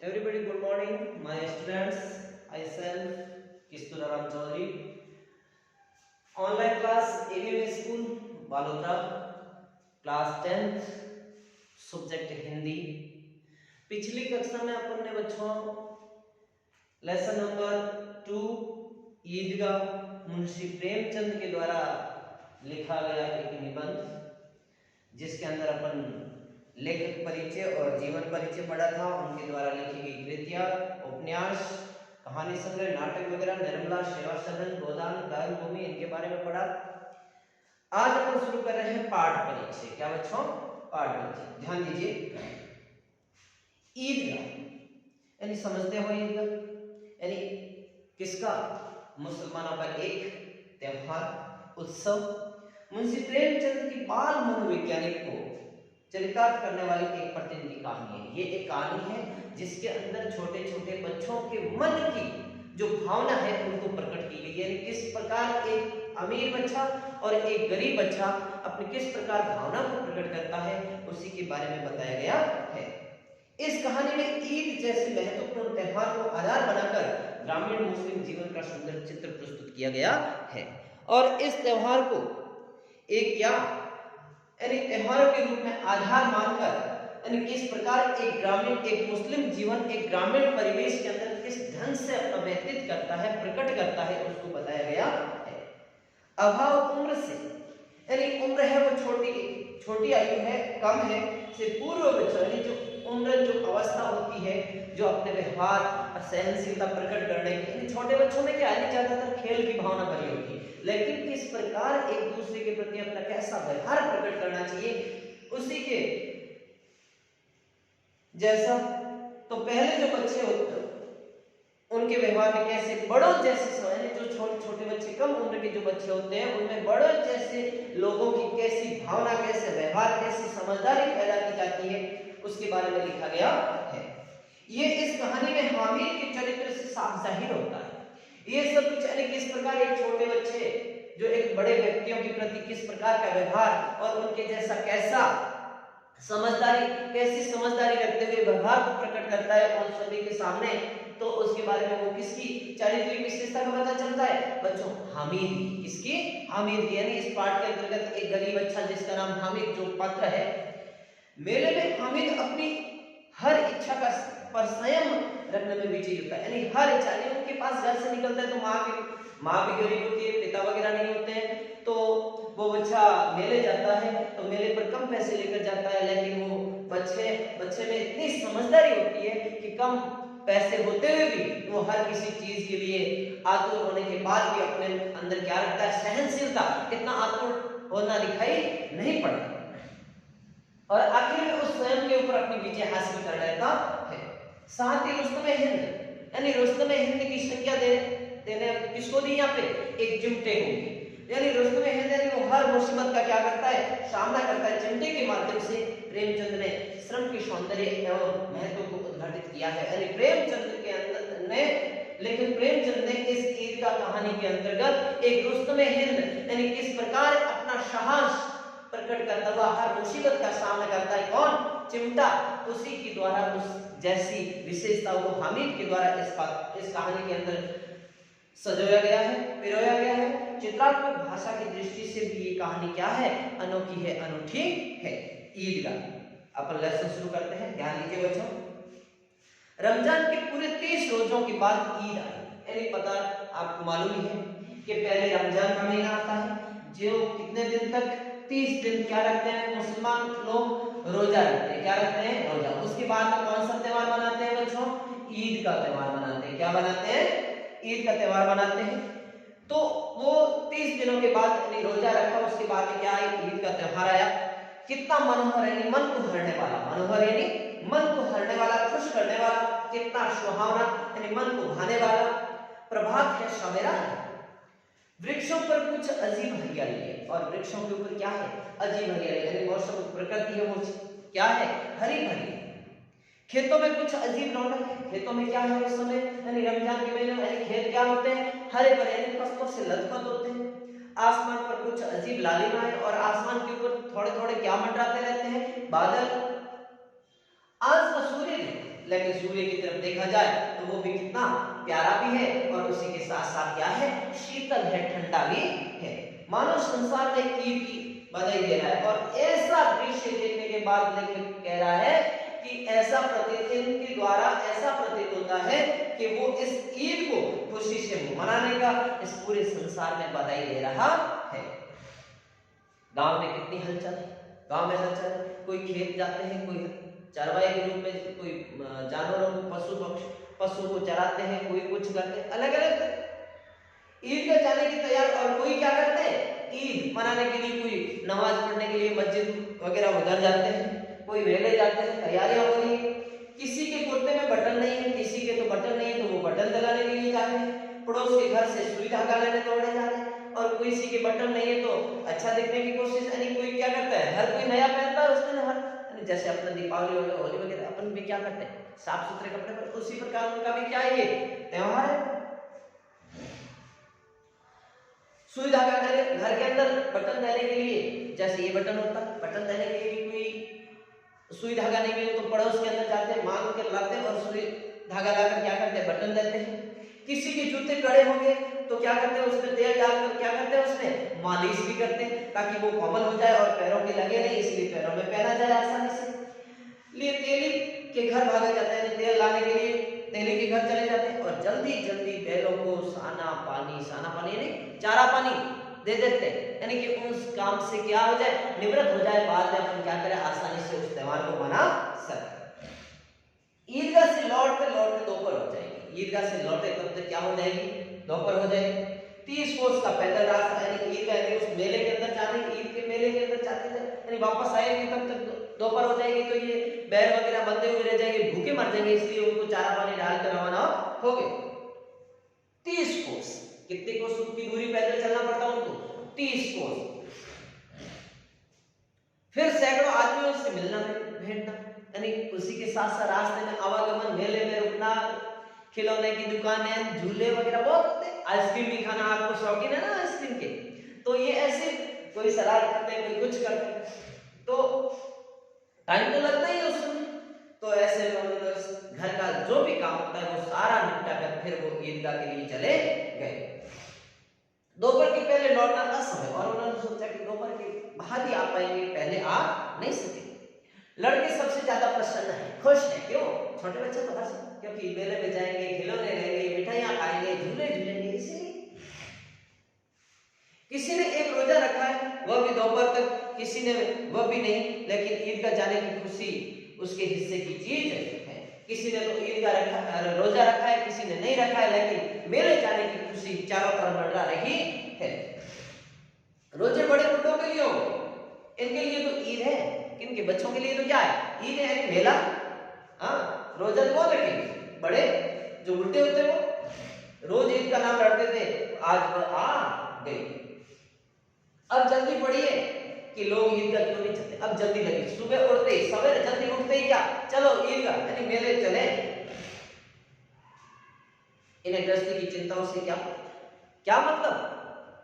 Everybody, good morning. My students, myself, Kisturaram Chaudhary. Online class, ABM School, Balota, class 10th, subject Hindi. पिछली कक्षा में अपन ने बच्चों lesson number 2 ईदगाह मुंशी प्रेमचंद के द्वारा लिखा गया एक निबंध जिसके अंदर अपन लेखक परिचय और जीवन परिचय पढ़ा था। उनके द्वारा लिखी गई कृतियां, उपन्यास, कहानी संग्रह, नाटक वगैरह, निर्मला, सेवा सदन, गोदान, गायन भूमि, इनके बारे में पढ़ा। आज अपन शुरू कर रहे हैं पाठ परिचय। क्या बच्चों? पाठ परिचय। ध्यान दीजिए। ईदगाह यानी समझते हो ईदगाह यानी किसका? मुसलमानों का एक त्योहार, उत्सव। मुंशी प्रेमचंद की बाल मनोवैज्ञानिक को चरितार्थ करने वाली एक प्रतिनिधि कहानी है। ये एक कहानी है जिसके अंदर छोटे छोटे बच्चों के मन की जो भावना है उनको प्रकट की गई है। यानी किस प्रकार एक अमीर बच्चा और एक गरीब बच्चा अपनी किस प्रकार भावना को प्रकट करता है उसी के बारे में बताया गया है। इस कहानी में ईद जैसे महत्वपूर्ण त्योहार को आधार बनाकर ग्रामीण मुस्लिम जीवन का सुंदर चित्र प्रस्तुत किया गया है। और इस त्योहार को एक क्या यानी त्योहारों के रूप में आधार मानकर यानी किस प्रकार एक ग्रामीण एक मुस्लिम जीवन एक ग्रामीण परिवेश के अंदर किस ढंग से अपना व्यतीत करता है, प्रकट करता है, उसको बताया गया है। अभाव उम्र से यानी उम्र है वो छोटी आयु है, कम है, से पूर्व बच्चों यानी जो उम्र जो अवस्था होती है जो अपने व्यवहार और सहनशीलता प्रकट करने की, यानी छोटे बच्चों में क्या है ज्यादातर खेल की भावना भरी होती है, लेकिन किस प्रकार एक दूसरे के प्रति अपना कैसा व्यवहार प्रकट करना चाहिए उसी के जैसा। तो पहले जो बच्चे होते हैं उनके व्यवहार में कैसे बड़ों जैसे यानी जो छोटे छोटे बच्चे कम उम्र के जो बच्चे होते हैं उनमें बड़ों जैसे लोगों की कैसी भावना, कैसे व्यवहार, कैसी समझदारी पैदा की जाती है उसके बारे में लिखा गया है। ये इस कहानी में हामिद के चरित्र से साफ जाहिर होता है। ये सब कुछ यानी किस प्रकार एक छोटे बच्चे जो एक बड़े व्यक्तियों के प्रति किस प्रकार का व्यवहार और उनके जैसा कैसा समझदारी, कैसी समझदारी रखते हुए व्यवहार को प्रकट करता है उन सभी के सामने, तो उसके बारे में वो किसकी चारित्रिक विशेषता का पता चलता है बच्चों? हामिद की। किसकी? हामिद की। यानी इस पाठ के अंतर्गत एक गरीब बच्चा जिसका नाम हामिद जो पात्र है, मेले में हामिद अपनी हर इच्छा का पर संयम रखने में विजयी होता है। यानी हर इच्छा नहीं, उनके पास घर से निकलता है तो माँ भी गरीब होती है, पिता वगैरह नहीं होते हैं, तो वो बच्चा मेले जाता है तो मेले पर कम पैसे लेकर जाता है, लेकिन वो बच्चे में इतनी समझदारी होती है कि कम पैसे होते हुए भी वो हर किसी चीज के लिए आतुर होने के बाद भी अपने अंदर क्या रखता है? सहनशीलता। इतना आतुर होना दिखाई नहीं पड़ता और आखिर में उस स्वयं के ऊपर अपनी विजय हासिल कर लेता है। साथ ही रुस्तमे हिंद यानी रुस्तमे हिंद की संज्ञा देने किसको दी? यहाँ पे एक चिमटे को। यानी रुस्तमे हिंद यानी वो हर मुसीबत का क्या करता है? सामना करता है। चिमटे के माध्यम से प्रेमचंद ने श्रम की सौंदर्य एवं महत्व को उद्घाटित किया है। यानी प्रेमचंद के अंदर ने लेकिन प्रेमचंद ने इस ईद का कहानी के अंतर्गत एक रुस्तमे हिंद यानी किस प्रकार अपना साहस प्रकट करता हुआ हर मुसीबत का सामना करता है। कौन? चिमटा। उसी के द्वारा उस जैसी विशेषता को हामिद के द्वारा इस कहानी के अंदर सजोया गया है, पिरोया गया है। चित्रात्मक भाषा की दृष्टि से भी ये कहानी क्या है? अनोखी है, अनूठी है। ईदगाह। अपन लेसन शुरू करते हैं। ध्यान दीजिए बच्चों। रमजान के पूरे 30 रोजों के बाद ईद आई। यानी पता आपको मालूम ही है कि पहले रमजान का महीना आता है जो कितने दिन तक? 30 दिन क्या रखते हैं मुसलमान लोग? रोजा रखते हैं। क्या रखते हैं? रोजा। उसके बाद में कौन सा त्योहार मनाते हैं बच्चों? ईद का त्योहार मनाते हैं। क्या बनाते हैं? ईद का त्योहार मनाते हैं। तो वो 30 दिनों के बाद यानी रोजा रखा, उसके बाद में क्या है? ईद का त्योहार आया। कितना मनोहर यानी मन को हरने वाला, मनोहर यानी मन को हरने वाला, खुश करने वाला, कितना सुहावना यानी मन को भाने वाला प्रभात है सवेरा। वृक्षों पर कुछ अजीब हरियाली है और वृक्षों के ऊपर क्या है? अजीब हरियाली यानी मौसम प्रकृति है वो क्या है? हरी भरी। खेतों में कुछ अजीब रौनक है। खेतों में क्या है उस समय यानी रमजान के महीने में यानी खेत क्या होते हैं? हरे भरे यानी फसलों से लथपथ होते हैं। आसमान पर कुछ अजीब लालिमा है और आसमान के ऊपर थोड़े थोड़े क्या मंडराते रहते हैं? बादल। आज का सूर्य लेकिन सूर्य की तरफ देखा जाए तो वो भी कितना प्यारा भी है और उसी के साथ साथ क्या है, शीतल है, ठंडा भी है। मानव संसार में ईद की बधाई दे रहा है और ऐसा दृश्य देखने के बाद लेखक कह रहा है कि ऐसा प्रतीत, इनके द्वारा ऐसा प्रतीत होता है कि वो इस ईद को खुशी से मनाने का इस पूरे संसार में बधाई दे रहा है। गांव में कितनी हलचल है, गांव में हलचल है, कोई खेत जाते हैं, कोई चरवाहे के रूप में कोई जानवरों को पशु को चराते हैं, कोई कुछ करते हैं, अलग अलग ईद का जाने की तैयार। और कोई क्या करते हैं, ईद मनाने के लिए कोई नमाज पढ़ने के लिए मस्जिद वगैरह उधर जाते हैं, कोई मेले जाते हैं, तैयारियां हो रही है। किसी के कुर्ते में बटन नहीं है, किसी के तो बटन नहीं है तो वो बटन दिलाने के लिए जाते हैं, पड़ोस के घर से सुई धागा लेने दौड़े जा रहे हैं, और किसी के बटन नहीं है तो अच्छा दिखने की कोशिश, यानी कोई क्या करता है, हर कोई नया पहनता है उस दिन, हर जैसे अपना दीपावली वगैरह होली वगैरह अपन भी क्या करते हैं, साफ सुथरे कपड़े पर, उसी प्रकार उनका भी क्या है, ये त्योहार है। सुई धागा घर के अंदर बटन देने के लिए, जैसे ये बटन होता है, बटन देने के लिए कोई सुई धागा नहीं मिले तो पड़ोस के अंदर जाते हैं, मांग के लाते हैं और सुई धागा लाकर क्या करते हैं, बटन देते हैं। किसी के जूते कड़े हो गए तो क्या करते हैं, उसमें तेल डालकर क्या करते हैं, उसमें मालिश भी करते हैं ताकि वो कोमल हो जाए और पैरों के लगे नहीं, इसलिए पैरों में पहना जाए आसानी से। लिए तेली के घर भागा जाता है, तेल लाने के लिए तेली के घर चले जाते हैं और जल्दी जल्दी बैलों को साना पानी नहीं, चारा पानी दे देते हैं, यानी कि उस काम से क्या हो जाए, निवृत्त हो जाए, बाद में अपन क्या करें, आसानी से उस त्योहार को मना सके। ईदगाह से लौटते दोपहर हो जाएगी, ईदगाह से लौटे तब तक क्या हो जाएगी, दोपहर हो जाएगी। 30 कोस का पैदल रास्ता, यानी ईदगाह यानी उस मेले के अंदर जाने, ईद के मेले के अंदर जाते थे, यानी वापस आएंगे तब तक दोपहर हो जाएगी, तो ये बैल वगैरह बंधे हुए रह जाएंगे, भूखे मर जाएंगे, इसलिए उनको चारा पानी डालकर रवाना हो गए। 30 कोस, कितने कोस की दूरी पैदल चलना पड़ता उनको, 30 कोस। फिर सैकड़ों आदमियों से मिलना भेंटना, यानी उसी के साथ साथ रास्ते में आवागमन, मेले में रुकना, खिलौने की दुकानें, झूले वगैरह बहुत होते हैं, आइसक्रीम भी खाना, आपको शौकीन है ना आइसक्रीम के, तो ये ऐसे कोई शरारत करते हैं, कोई कुछ करते हैं, तो टाइम तो लगता ही है उसमें। तो ऐसे लोग घर का जो भी काम होता है वो सारा निपटा कर फिर वो ईदगाह के लिए चले गए। दोपहर के पहले लौटना असंभव, और उन्होंने सोचा कि दोपहर के बाद ही आ पाएंगे, पहले आ नहीं सकेंगे। लड़के सबसे ज्यादा प्रसन्न है, खुश है, क्यों, छोटे बच्चे तो हंस, क्योंकि मेले में जाएंगे, खिलौने लेंगे, मिठाइयां खाएंगे, झूले झूलेंगे, इसीलिए। किसी ने एक रोजा रखा है, वह भी दोपहर तक, किसी ने वह भी नहीं, लेकिन ईद का जाने की खुशी उसके हिस्से की चीज है। किसी ने तो ईद का रोजा रखा है, किसी ने नहीं रखा है, लेकिन मेले जाने की खुशी चारों तरफ मंडरा रही है। रोजे बड़े बुड्ढों के लिए हो, इनके लिए तो ईद है, इनके बच्चों के लिए तो क्या है, ईद है, यानी मेला। हाँ, रोजा तो कौन रखेंगे, बड़े जो बुढ़े होते हैं वो रोज ईद का नाम रटते थे, आज वो आ गई। अब जल्दी पड़िए कि लोग ईदगाह क्यों नहीं चलते, अब जल्दी लगे, सुबह उठते ही, सवेरे जल्दी उठते ही क्या, चलो ईदगाह यानी मेले चले। इन्हें गृहस्थी की चिंताओं से क्या मतलब,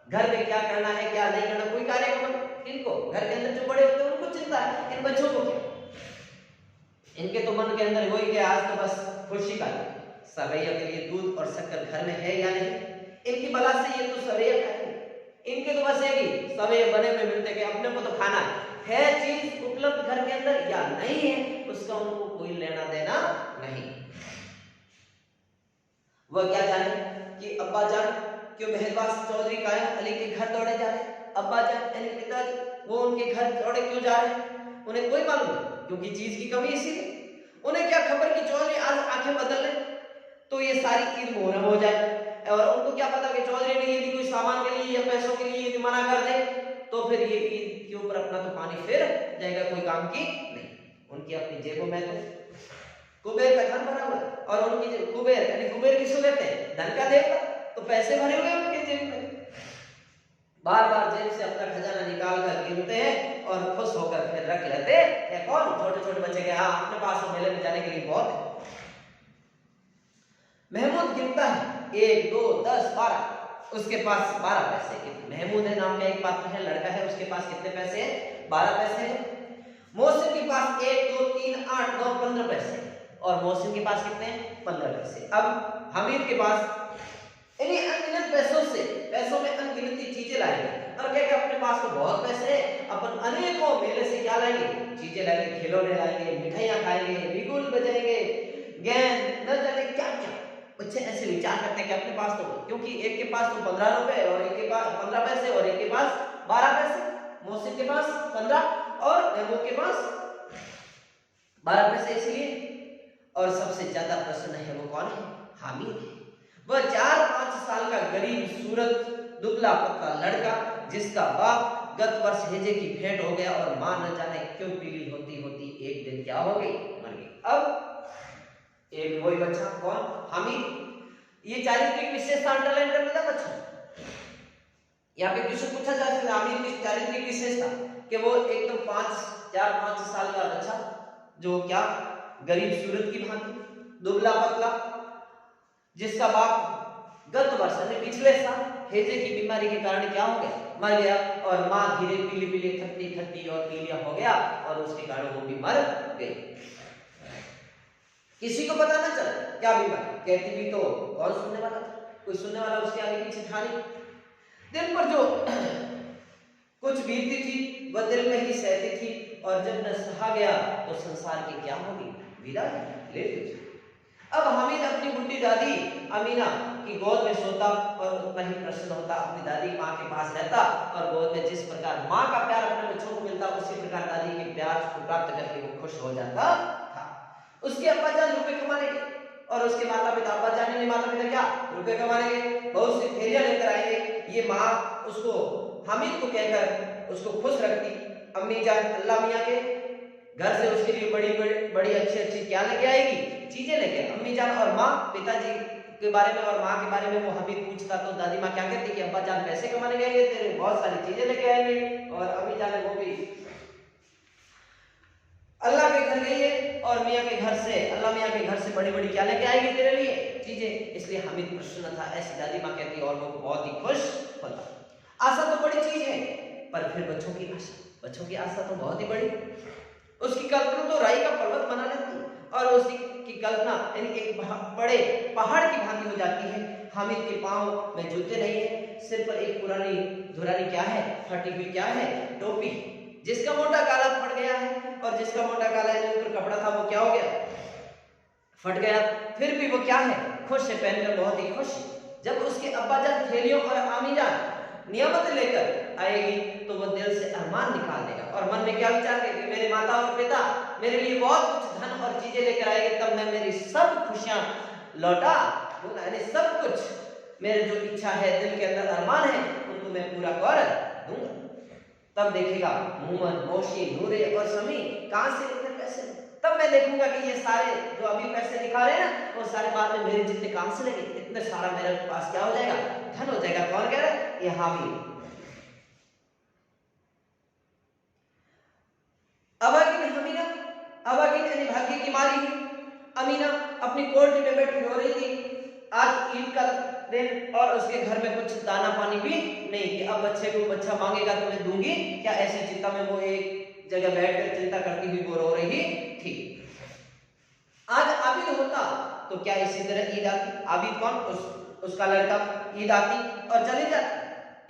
घर में क्या करना है क्या नहीं करना, कोई कार्य मतलब इनको, घर के अंदर जो बड़े होते हैं उनको चिंता है, इन बच्चों को क्या, इनके तो मन के अंदर वही कि आज तो बस खुशी का सवैया के लिए दूध और शक्कर घर में है या नहीं, इनकी बला से ये तो सवैया खाएंगे, इनके तो बस है सवैया बने हुए मिलते कि अपने को तो खाना है चीज उपलब्ध घर के अंदर या नहीं है, उसका उनको कोई लेना देना नहीं। वह क्या जाने कि अब्बा जान क्यों मेहरबाज चौधरी कायम अली के घर दौड़े जा रहे, अब्बा जान यानी पिताजी वो उनके घर दौड़े क्यों जा रहे हैं, उन्हें कोई मालूम नहीं, क्योंकि चीज की कमी इसीलिए। उन्हें क्या खबर कि चौधरी आज आंखें बदल ले तो ये सारी ईद मुहर्रम हो जाए, और उनको क्या पता कि चौधरी ने यदि कोई सामान के लिए या पैसों के लिए यदि मना कर दे तो फिर ये ईद के ऊपर अपना तो पानी फिर जाएगा, कोई काम की नहीं। उनकी अपनी जेबों में तो कुबेर का धन भरा हुआ है, और उनकी कुबेर यानी कुबेर किसको कहते हैं, धन का देवता, तो पैसे भरे हुए हैं उनके जेब में, बार बार जेब से अपना खजाना निकाल कर गिनते हैं और खुश होकर फिर रख लेते हैं। कौन, छोटे छोटे बच्चे के, हाँ अपने पास मेले में जाने के लिए बहुत है। महमूद गिनता है 1 2 10 12, उसके पास 12 पैसे के, महमूद है नाम का एक पात्र है, लड़का है, उसके पास कितने पैसे हैं, 12 पैसे हैं। मोहसिन के पास 1 2 3 8 9 15 पैसे, और मोहसिन के पास कितने हैं 15 पैसे। अब हामिद के पास इन्हीं अनगिनत पैसों में अनगिनती चीजें लाएंगे और क्या अपने पास तो बहुत पैसे हैं, अपन अनेकों मेले से क्या लाएंगे, चीजें लाएंगे, खिलौने लाएंगे, मिठाइयां खाएंगे, बिगुल बजाएंगे, गेंद न जाने क्या क्या। बच्चे ऐसे विचार करते हैं कि अपने पास तो, क्योंकि एक के पास तो 15 रुपए और एक के पास 15 पैसे और एक के पास 12 पैसे, मोहसिन के पास 15 और महबूब के पास 12 पैसे, इसलिए। और सबसे ज्यादा प्रसन्न है वो कौन है, हामिद है। वह 4-5 साल का गरीब सूरत दुबला पतला लड़का जिसका बाप गत वर्ष हेजे की भेंट हो गया और मां न जाने क्यों पीली होती होती एक दिन क्या हो गई, मर गई। अब एक वही बच्चा कौन, हामिद। ये चारित्रिक विशेषता अंडरलाइन करना था बच्चा। यहाँ पे क्वेश्चन पूछा जा सकता है हामिद की चारित्रिक विशेषता कि वो एकदम 4-5 साल का बच्चा जो क्या गरीब सूरत की भांति दुबला पतला, जिसका बाप गत वर्ष यानी पिछले साल हेजे की बीमारी के कारण क्या हो गया, मर गया, और मां धीरे पीली पीली थकती और पीलिया हो गया और उसके कारण वो भी मर गई। किसी को पता ना चला क्या बीमारी, कहती भी तो कौन सुनने वाला था, कोई सुनने वाला उसके आगे पीछे था नहीं। दिल पर जो कुछ बीतती थी वह दिल में ही सहती थी, और जब न सहा गया तो संसार की क्या होगी, विदा ले लीजिए। अब हामिद अपनी बुढ़ी दादी अमीना की गोद में सोता और उतना ही प्रसन्न होता, अपनी दादी माँ के पास रहता और गोद में जिस प्रकार माँ का प्यार अपने बच्चों को मिलता उसी प्रकार दादी के प्यार को प्राप्त करके वो खुश हो जाता था। उसके अब्बा जान रुपए कमाने के और उसके माता पिता, अब्बा जान ने माता पिता क्या रुपए कमाने के, बहुत सी थैलियां लेकर आएंगे। ये माँ उसको हामिद को कहकर उसको खुश रखती। अम्मी जान अल्लाह मियाँ के घर से उसके लिए बड़ी अच्छी क्या लेके आएगी, चीजें लेके। अम्मी जान और माँ पिताजी के बारे में और माँ के बारे में वो हामिद पूछता तो दादी माँ क्या कहती कि अब्बा जान पैसे कमाने गए तेरे बहुत सारी चीजें लेके आएंगे, और अम्मी जान वो भी अल्लाह के घर गई है और मियाँ के घर से, अल्लाह मियाँ के घर से बड़ी क्या लेके आएगी तेरे लिए चीजें। इसलिए हामिद प्रसन्न था, ऐसी दादी माँ कहती और वो बहुत ही खुश होता। आशा तो बड़ी चीज है, पर फिर बच्चों की आशा तो बहुत ही बड़ी। उसकी कल्पना तो राई का पर्वत बना लेती और उसकी की कल्पना यानी एक बड़े पहाड़ की भांति हो जाती है। हामिद के पांव में जूते नहीं है, सिर पर एक पुरानी धुरानी क्या है, फटी हुई क्या है, टोपी, जिसका मोटा काला फट गया है, और जिसका मोटा काला जो ऊपर कपड़ा था वो क्या हो गया, फट गया। फिर भी वो क्या है, खुश है, पहनकर बहुत ही खुश। जब उसके अब्बा जान थैलियों और आमी जान नियमत लेकर आएगी तो वो दिल से अरमान निकाल देगा और मन में क्या विचार करेगा कि मेरे माता और पिता मेरे लिए बहुत कुछ धन और चीजें लेकर आएंगे, तब मैं मेरी सब खुशियां लौटा दूंगा, यानी सब कुछ मेरे जो इच्छा है, दिल के अंदर अरमान है, उनको मैं पूरा कर दूंगा। तब देखेगा मोहम्मद, मोशी, नूरे और समी कहां से इतने पैसे, तब मैं देखूंगा कि ये सारे जो अभी पैसे दिखा रहे हैं ना वो सारे बाद में मेरे जितने कहां से लगे, इतने सारा मेरे पास क्या हो जाएगा, धन हो जाएगा। कौन कह रहा है, ये हामिद। अवागिन यानी भाग्य की मारी अमीना अपनी कोठरी में बैठी हो रही थी। आज ईद का दिन और उसके घर में कुछ दाना पानी भी नहीं कि अब बच्चे को बच्चा मांगेगा तो मैं दूंगी क्या, ऐसी चिंता में वो एक जगह बैठकर चिंता करती हुई वो रो रही थी। आज आबिद होता तो क्या इसी तरह ईद आती, आबिद कौन, उसका लड़का, ईद आती और चली जाती।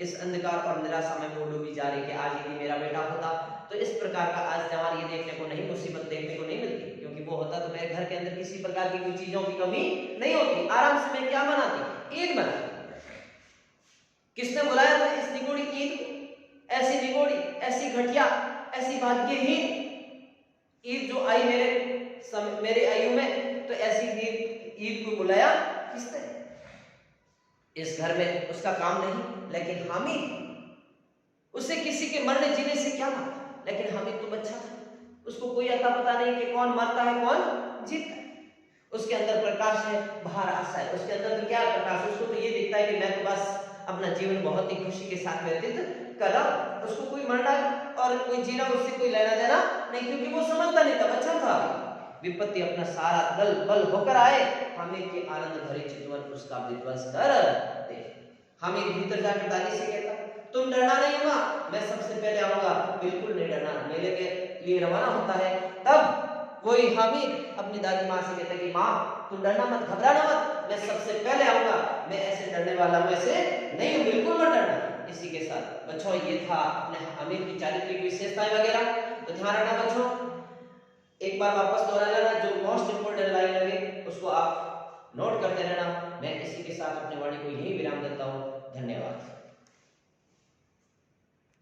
इस अंधकार और निराशा में वो डूबी जा रही कि आज यदि मेरा बेटा होता तो इस प्रकार का आज त्योहार ये देखने को नहीं, मुसीबत देखने को नहीं मिलती, क्योंकि वो होता तो मेरे घर के अंदर किसी प्रकार की कोई चीजों की कमी नहीं होती, आराम से मैं क्या मनाती, ईद मनाती। किसने बुलाया था इस निगोड़ी ईद को, ऐसी निगोड़ी, ऐसी घटिया, ऐसी भाग्यहीन ईद जो आई मेरे आयु में, तो ऐसी ईद को बुलाया किसने। इस घर में उसका काम नहीं, लेकिन हामिद, उससे किसी के मरने जीने से क्या माना, लेकिन हामिद तो बच्चा था, उसको कोई अता पता नहीं कि कौन मरता है कौन जीता है। उसके अंदर प्रकाश है, बाहर आशा है। उसके अंदर तो क्या प्रकाश, उसको तो ये दिखता है कि मैं तो बस अपना जीवन बहुत ही खुशी के साथ व्यतीत कर रहा हूं। उसको कोई मरना और कोई जीना उससे कोई लेना देना नहीं, क्योंकि वो समझता नहीं था, बच्चा था। विपत्ति अपना सारा बल होकर आए, हामिद के आनंद भरे चितवन उसका विध्वंस कर दे। हामिद भीतर जाकर दादी से कहता, तुम डरना नहीं होगा, मैं सबसे पहले आऊंगा। बिल्कुल नहीं डरना। मेले के लिए रवाना होता है, तब कोई हामिद अपनी दादी माँ से कहता कि माँ तुम डरना मत, घबराना मत, मैं सबसे पहले आऊंगा, मैं ऐसे डरने वाला हूँ, ऐसे नहीं हूँ, बिल्कुल मत डरना। इसी के साथ बच्चों ये था अपने हामिद की चारित्रिक विशेषताएं वगैरह। तो ध्यान रखना बच्चों, एक बार वापस दोहरा लेना, जो मोस्ट इंपोर्टेंट लाइन लगे उसको आप नोट करते रहना। मैं इसी के साथ अपनी वाणी को यही विराम देता हूँ। धन्यवाद।